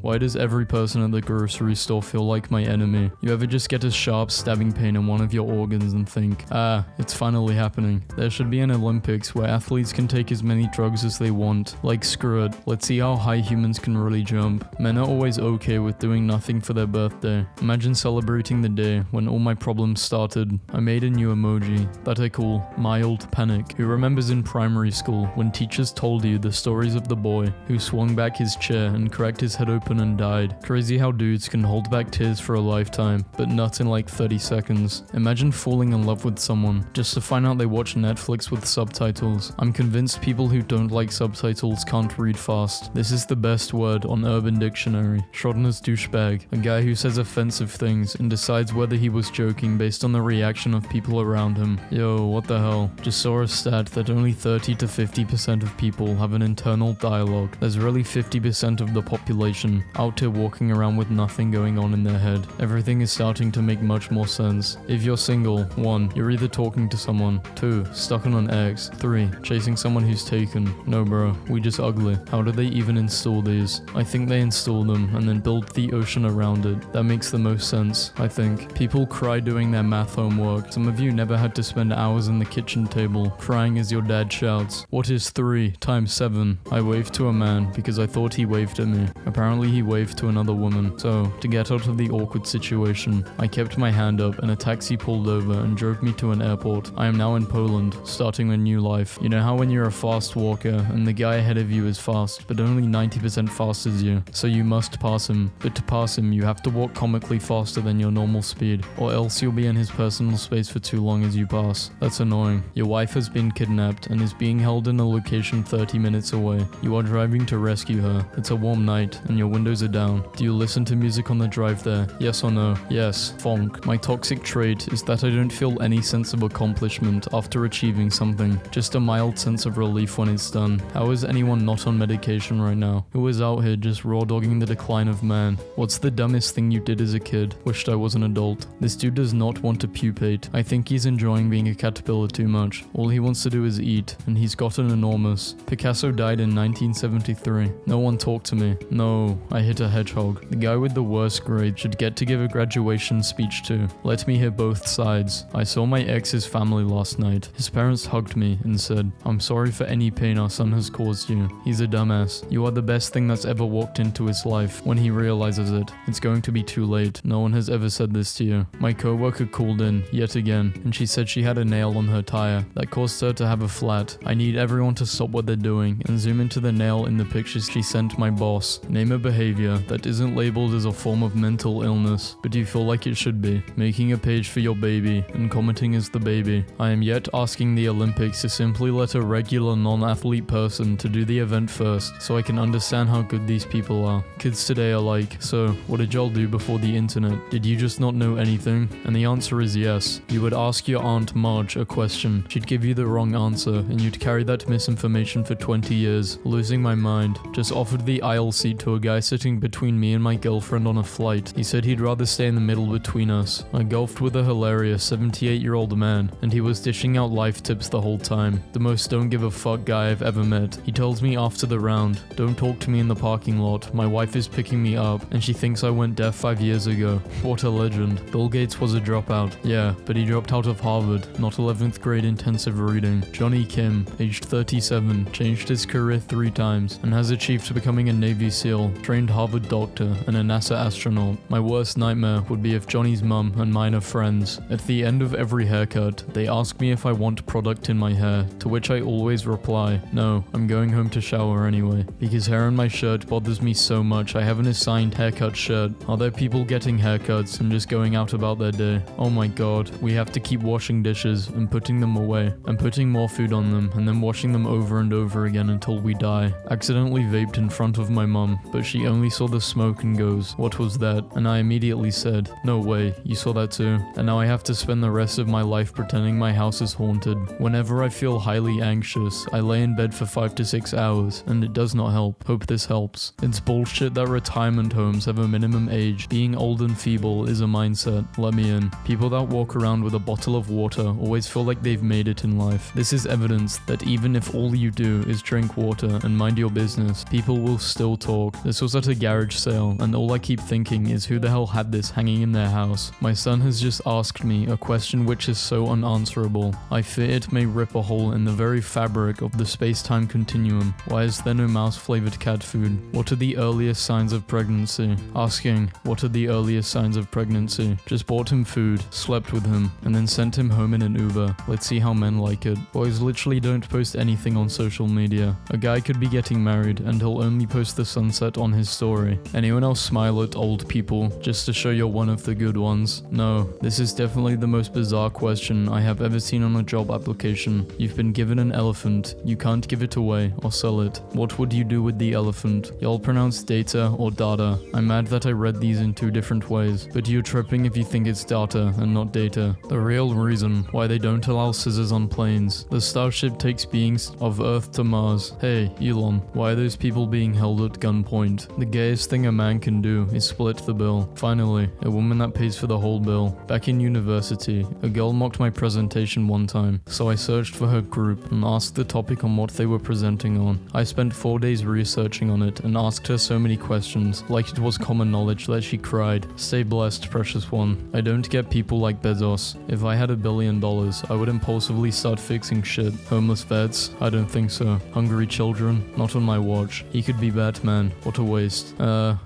Why does every person at the grocery store feel like my enemy? You ever just get a sharp stabbing pain in one of your organs and think, ah, it's finally happening. There should be an Olympics where athletes can take as many drugs as they want. Like, screw it, let's see how high humans can really jump. Men are always okay with doing nothing for their birthday. Imagine celebrating the day when all my problems started. I made a new emoji that I call Mild Panic. Who remembers in primary school when teachers told you the stories of the boy who swung back his chair and cracked his head open and died? Crazy how dudes can hold back tears for a lifetime, but nut in like 30 seconds. Imagine falling in love with someone just to find out they watch Netflix with subtitles. I'm convinced people who don't like subtitles can't read fast. This is the best word on Urban Dictionary. Schrodinger's douchebag, a guy who says offensive things and decides whether he was joking based on the reaction of people around him. Yo, what the hell? Just saw a stat that only 30 to 50% of people have an internal dialogue. There's really 50% of the population out here walking around with nothing going on in their head. Everything is starting to make much more sense. If you're single, 1. You're either talking to someone. 2. Stuck on an ex. 3. Chasing someone who's taken. No bro, we just ugly. How do they even install these? I think they install them and then build the ocean around it. That makes the most sense, I think. People cry doing their math homework. Some of you never had to spend hours in the kitchen table crying as your dad shouts, "What is 3 times 7? I waved to a man because I thought he waved at me. Apparently he waved to another woman. So, to get out of the awkward situation, I kept my hand up and a taxi pulled over and drove me to an airport. I am now in Poland, starting a new life. You know how when you're a fast walker and the guy ahead of you is fast, but only 90% fast as you, so you must pass him. But to pass him, you have to walk comically faster than your normal speed, or else you'll be in his personal space for too long as you pass. That's annoying. Your wife has been kidnapped and is being held in a location 30 minutes away. You are driving to rescue her. It's a warm night and your windows are down. Do you listen to music on the drive there? Yes or no? Yes. Fonk. My toxic trait is that I don't feel any sense of accomplishment after achieving something. Just a mild sense of relief when it's done. How is anyone not on medication right now? Who is out here just raw dogging the decline of man? What's the dumbest thing you did as a kid? Wished I was an adult. This dude does not want to pupate. I think he's enjoying being a caterpillar too much. All he wants to do is eat, and he's gotten enormous. Picasso died in 1973. No one talked to me. No, I hit a hedgehog. The guy with the worst grade should get to give a graduation speech too. Let me hear both sides. I saw my ex's family last night. His parents hugged me and said, "I'm sorry for any pain our son has caused you. He's a dumbass. You are the best thing that's ever walked into his life." When he realizes it, it's going to be too late. No one has ever said this to you. My coworker called in, yet again, and she said she had a nail on her tire that caused her to have a flat. I need everyone to stop what they're doing and zoom into the nail in the pictures she sent my boss. Name a behavior that isn't labeled as a form of mental illness, but you feel like it should be. Making a page for your baby and commenting as the baby. I am yet asking the Olympics to simply let a regular non-athlete person to do the event first, so I can understand how good these people are. Kids today are like, "So, what did y'all do before the internet? Did you just not know anything?" And the answer is yes. You would ask your Aunt Marge a question. She'd give you the wrong answer, and you'd carry that misinformation for 20 years. Losing my mind. Just offered the aisle seat to a guy sitting between me and my girlfriend on a flight. He said he'd rather stay in the middle between us. I golfed with a hilarious 78-year-old man, and he was dishing out life tips the whole time. The most don't give a fuck guy I've ever met. He tells me after the round, "Don't talk to me in the parking lot. My wife is picking me up, and she thinks I went deaf 5 years ago." What a legend. Bill Gates was a dropout. Yeah, but he dropped out of Harvard, not 11th grade intensive reading. Johnny Kim, aged 37, changed his career 3 times, and has achieved becoming a Navy SEAL, trained Harvard doctor, and a NASA astronaut. My worst nightmare would be if Johnny's mum and mine are friends. At the end of every haircut, they ask me if I want product in my hair, to which I always reply, "No, I'm going home to shower anyway." Because hair in my shirt bothers me so much I have an assigned haircut shirt. Are there people getting haircuts and just going out about their day? Oh my god, we have to keep washing dishes and putting them away, and putting more food on them, and then washing them over and over again until we die. Accidentally vaped in front of my mum, but she only saw the smoke and goes, "What was that?" And I immediately said, "No way, you saw that too." And now I have to spend the rest of my life pretending my house is haunted. Whenever I feel highly anxious, I lay in bed for 5 to 6 hours, and it does not help. Hope this helps. It's bullshit that retirement homes have a minimum age. Being old and feeble is a mindset. Let me in. People that walk around with a bottle of water always feel like they've made it in life. This is evidence that even if all you do is drink water and mind your business, people will still talk. This was was at a garage sale, and all I keep thinking is who the hell had this hanging in their house. My son has just asked me a question which is so unanswerable. I fear it may rip a hole in the very fabric of the space-time continuum. Why is there no mouse-flavored cat food? What are the earliest signs of pregnancy? Asking, what are the earliest signs of pregnancy? Just bought him food, slept with him, and then sent him home in an Uber. Let's see how men like it. Boys literally don't post anything on social media. A guy could be getting married and he'll only post the sunset on his story. Anyone else smile at old people just to show you're one of the good ones? No, this is definitely the most bizarre question I have ever seen on a job application. You've been given an elephant, you can't give it away or sell it. What would you do with the elephant? Y'all pronounce data or data. I'm mad that I read these in two different ways, but you're tripping if you think it's data and not data. The real reason why they don't allow scissors on planes. The Starship takes beings of Earth to Mars. Hey, Elon, why are those people being held at gunpoint? The gayest thing a man can do is split the bill. Finally, a woman that pays for the whole bill. Back in university, a girl mocked my presentation one time, so I searched for her group and asked the topic on what they were presenting on. I spent 4 days researching on it and asked her so many questions, like it was common knowledge, that she cried. Stay blessed, precious one. I don't get people like Bezos. If I had $1 billion, I would impulsively start fixing shit. Homeless vets? I don't think so. Hungry children? Not on my watch. He could be Batman. What a waste.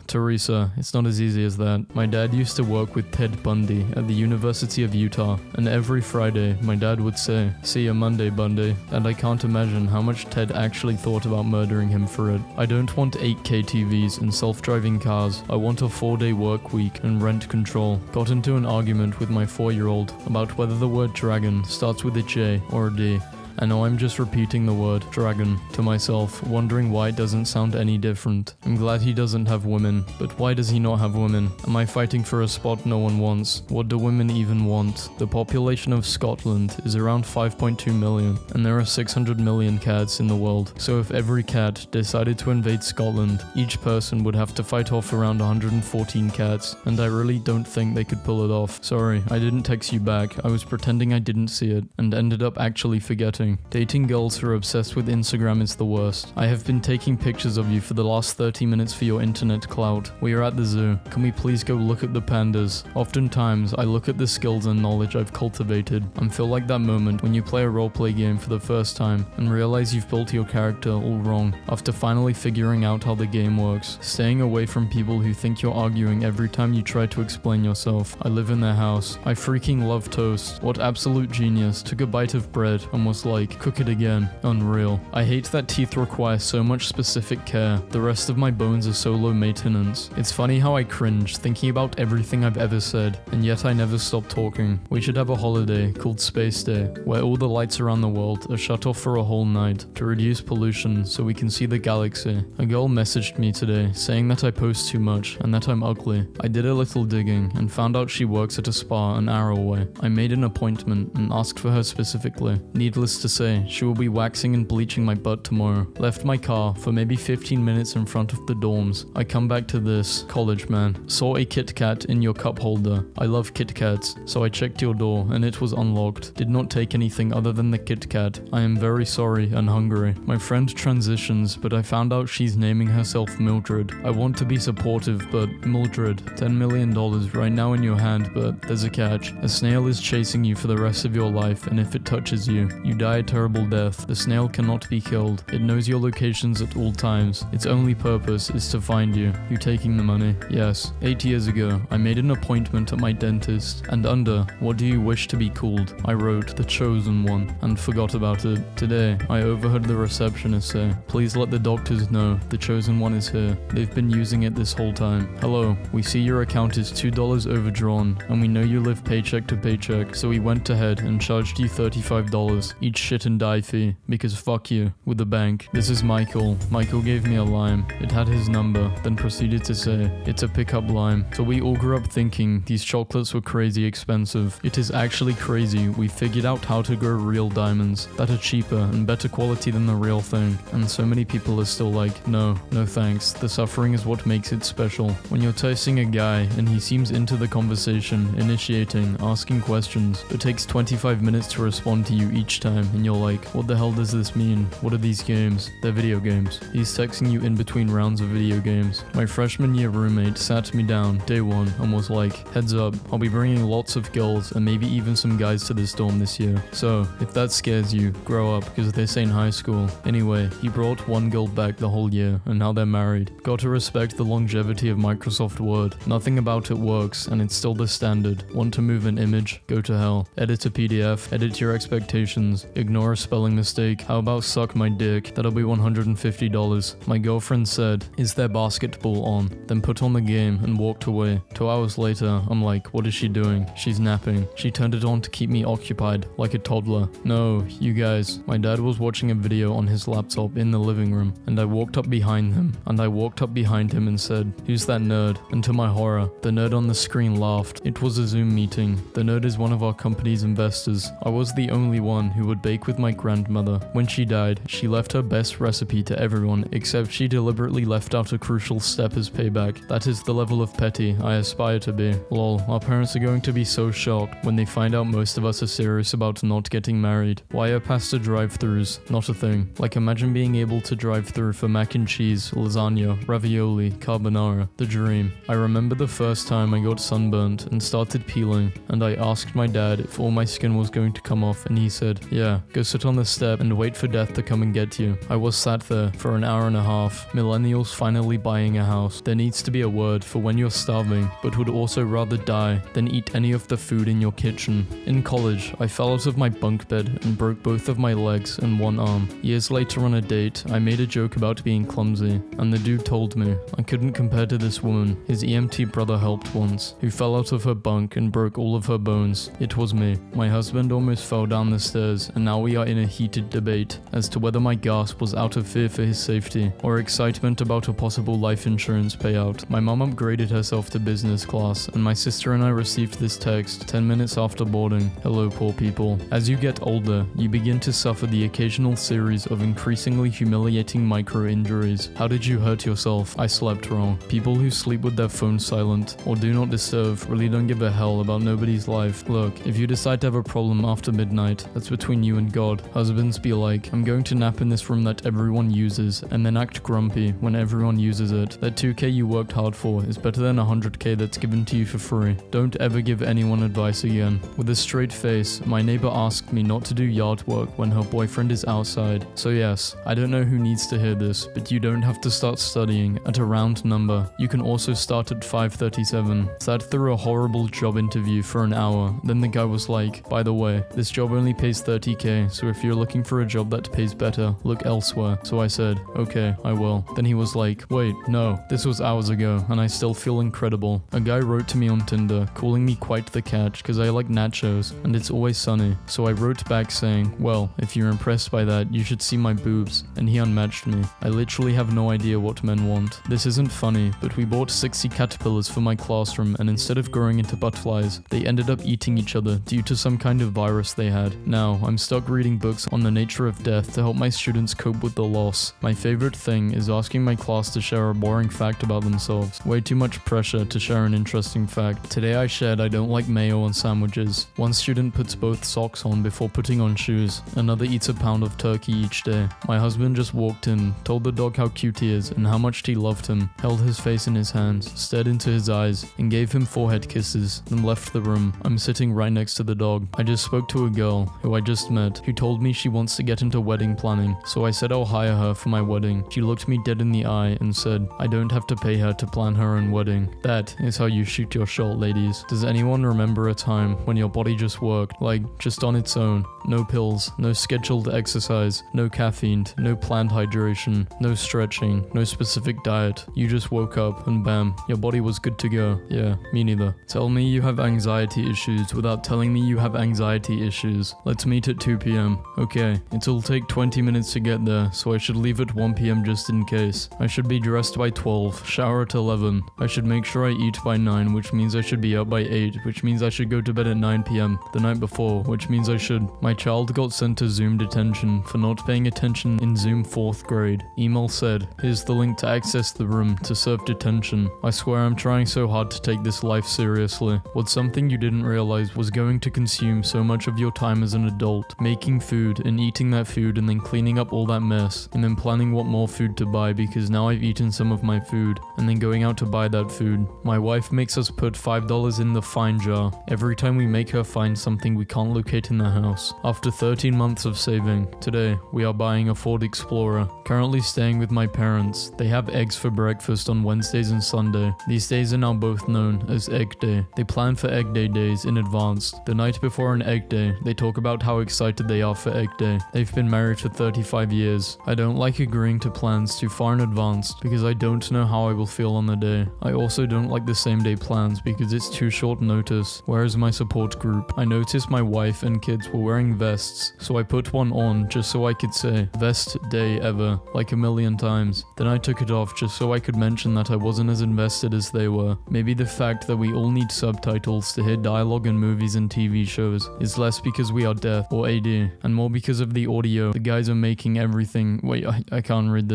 Teresa, it's not as easy as that. My dad used to work with Ted Bundy at the University of Utah, and every Friday, my dad would say, "See you Monday, Bundy," and I can't imagine how much Ted actually thought about murdering him for it. I don't want 8K TVs and self-driving cars. I want a 4-day work week and rent control. Got into an argument with my 4-year-old about whether the word dragon starts with a J or a D. I know I'm just repeating the word dragon to myself, wondering why it doesn't sound any different. I'm glad he doesn't have women, but why does he not have women? Am I fighting for a spot no one wants? What do women even want? The population of Scotland is around 5.2 million, and there are 600 million cats in the world. So if every cat decided to invade Scotland, each person would have to fight off around 114 cats, and I really don't think they could pull it off. Sorry, I didn't text you back. I was pretending I didn't see it, and ended up actually forgetting. Dating girls who are obsessed with Instagram is the worst. I have been taking pictures of you for the last 30 minutes for your internet clout. We are at the zoo. Can we please go look at the pandas? Oftentimes, I look at the skills and knowledge I've cultivated and feel like that moment when you play a roleplay game for the first time and realize you've built your character all wrong after finally figuring out how the game works. Staying away from people who think you're arguing every time you try to explain yourself. I live in their house. I freaking love toast. What absolute genius took a bite of bread and was like, cook it again. Unreal. I hate that teeth require so much specific care. The rest of my bones are so low maintenance. It's funny how I cringe thinking about everything I've ever said, and yet I never stop talking. We should have a holiday called Space Day, where all the lights around the world are shut off for a whole night to reduce pollution so we can see the galaxy. A girl messaged me today saying that I post too much and that I'm ugly. I did a little digging and found out she works at a spa an hour away. I made an appointment and asked for her specifically. Needless to say, she will be waxing and bleaching my butt tomorrow. Left my car for maybe 15 minutes in front of the dorms. I come back to this, college man. Saw a Kit Kat in your cup holder. I love Kit Kats, so I checked your door and it was unlocked. Did not take anything other than the Kit Kat. I am very sorry and hungry. My friend transitions, but I found out she's naming herself Mildred. I want to be supportive, but Mildred, $10 million right now in your hand, but there's a catch. A snail is chasing you for the rest of your life, and if it touches you, you die a terrible death. The snail cannot be killed. It knows your locations at all times. Its only purpose is to find you. You taking the money? Yes. 8 years ago, I made an appointment at my dentist, and under, what do you wish to be called? I wrote, the chosen one, and forgot about it. Today, I overheard the receptionist say, please let the doctors know the chosen one is here. They've been using it this whole time. Hello, we see your account is $2 overdrawn, and we know you live paycheck to paycheck, so we went ahead and charged you $35. Each shit and die fee, because fuck you, with the bank. This is Michael. Michael gave me a lime. It had his number, then proceeded to say, it's a pickup lime. So we all grew up thinking these chocolates were crazy expensive. It is actually crazy we figured out how to grow real diamonds that are cheaper and better quality than the real thing. And so many people are still like, no thanks. The suffering is what makes it special. When you're texting a guy and he seems into the conversation, initiating, asking questions, but takes 25 minutes to respond to you each time, time and you're like, what the hell does this mean? What are these games? They're video games. He's texting you in between rounds of video games. My freshman year roommate sat me down day one and was like, heads up, I'll be bringing lots of girls and maybe even some guys to this dorm this year. So if that scares you, grow up because this ain't high school. Anyway, he brought one girl back the whole year and now they're married. Got to respect the longevity of Microsoft Word. Nothing about it works and it's still the standard. Want to move an image? Go to hell. Edit a PDF, edit your expectations, ignore a spelling mistake. How about suck my dick? That'll be $150. My girlfriend said, is there basketball on? Then put on the game and walked away. 2 hours later, I'm like, what is she doing? She's napping. She turned it on to keep me occupied, like a toddler. No, you guys. My dad was watching a video on his laptop in the living room, and I walked up behind him, and said, who's that nerd? And to my horror, the nerd on the screen laughed. It was a Zoom meeting. The nerd is one of our company's investors. I was the only one who would bake with my grandmother. When she died, she left her best recipe to everyone, except she deliberately left out a crucial step as payback. That is the level of petty I aspire to be. Lol, our parents are going to be so shocked when they find out most of us are serious about not getting married. Why are pasta drive-thrus not a thing? Like, imagine being able to drive through for mac and cheese, lasagna, ravioli, carbonara. The dream. I remember the first time I got sunburnt and started peeling, and I asked my dad if all my skin was going to come off, and he said, yeah, go sit on the step and wait for death to come and get you. I was sat there for an hour and a half. Millennials finally buying a house. There needs to be a word for when you're starving, but would also rather die than eat any of the food in your kitchen. In college, I fell out of my bunk bed and broke both of my legs and one arm. Years later on a date, I made a joke about being clumsy, and the dude told me I couldn't compare to this woman his EMT brother helped once, who fell out of her bunk and broke all of her bones. It was me. My husband almost fell down the stairs, and now we are in a heated debate as to whether my gasp was out of fear for his safety or excitement about a possible life insurance payout. My mom upgraded herself to business class, and my sister and I received this text 10 minutes after boarding. Hello, poor people. As you get older, you begin to suffer the occasional series of increasingly humiliating micro injuries. How did you hurt yourself? I slept wrong. People who sleep with their phone silent or do not disturb really don't give a hell about nobody's life. Look, if you decide to have a problem after midnight, that's between you and God. Husbands be like, I'm going to nap in this room that everyone uses, and then act grumpy when everyone uses it. That 2k you worked hard for is better than 100k that's given to you for free. Don't ever give anyone advice again. With a straight face, my neighbor asked me not to do yard work when her boyfriend is outside. So yes, I don't know who needs to hear this, but you don't have to start studying at a round number. You can also start at 5:37. Sat through a horrible job interview for an hour. Then the guy was like, by the way, this job only pays 30k, so if you're looking for a job that pays better, look elsewhere. So I said, okay, I will. Then he was like, wait, no, this was hours ago, and I still feel incredible. A guy wrote to me on Tinder, calling me quite the catch because I like nachos, and it's always sunny. So I wrote back saying, well, if you're impressed by that, you should see my boobs, and he unmatched me. I literally have no idea what men want. This isn't funny, but we bought 60 caterpillars for my classroom, and instead of growing into butterflies, they ended up eating each other due to some kind of virus they had. Now, I'm stuck reading books on the nature of death to help my students cope with the loss. My favorite thing is asking my class to share a boring fact about themselves. Way too much pressure to share an interesting fact. Today I shared I don't like mayo on sandwiches. One student puts both socks on before putting on shoes. Another eats a pound of turkey each day. My husband just walked in, told the dog how cute he is and how much he loved him, held his face in his hands, stared into his eyes, and gave him forehead kisses, then left the room. I'm sitting right next to the dog. I just spoke to a girl who I just met, who told me she wants to get into wedding planning, so I said I'll hire her for my wedding. She looked me dead in the eye and said, I don't have to pay her to plan her own wedding. That is how you shoot your shot, ladies. Does anyone remember a time when your body just worked, like, just on its own? No pills, no scheduled exercise, no caffeine, no planned hydration, no stretching, no specific diet. You just woke up and bam, your body was good to go. Yeah, me neither. Tell me you have anxiety issues without telling me you have anxiety issues. Let's meet at 2 p.m. Okay, it'll take 20 minutes to get there, so I should leave at 1 p.m. just in case. I should be dressed by 12, shower at 11. I should make sure I eat by 9, which means I should be up by 8, which means I should go to bed at 9 p.m. the night before, which means I should. My child got sent to Zoom detention for not paying attention in Zoom 4th grade. Email said, here's the link to access the room to serve detention. I swear I'm trying so hard to take this life seriously. What's something you didn't realize was going to consume so much of your time as an adult? making food and eating that food and then cleaning up all that mess and then planning what more food to buy because now I've eaten some of my food and then going out to buy that food. My wife makes us put $5 in the find jar every time we make her find something we can't locate in the house. After 13 months of saving, today we are buying a Ford Explorer. Currently staying with my parents. They have eggs for breakfast on Wednesdays and Sunday. These days are now both known as Egg Day. They plan for Egg Day days in advance. The night before an Egg Day, they talk about how excited they are for Egg Day. They've been married for 35 years. I don't like agreeing to plans too far in advance because I don't know how I will feel on the day. I also don't like the same day plans because it's too short notice. Whereas my support group, I noticed my wife and kids were wearing vests, so I put one on just so I could say best day ever like a million times. Then I took it off just so I could mention that I wasn't as invested as they were. Maybe the fact that we all need subtitles to hear dialogue in movies and TV shows is less because we are deaf or AD and more because of the audio. The guys are making everything. Wait, I can't read this.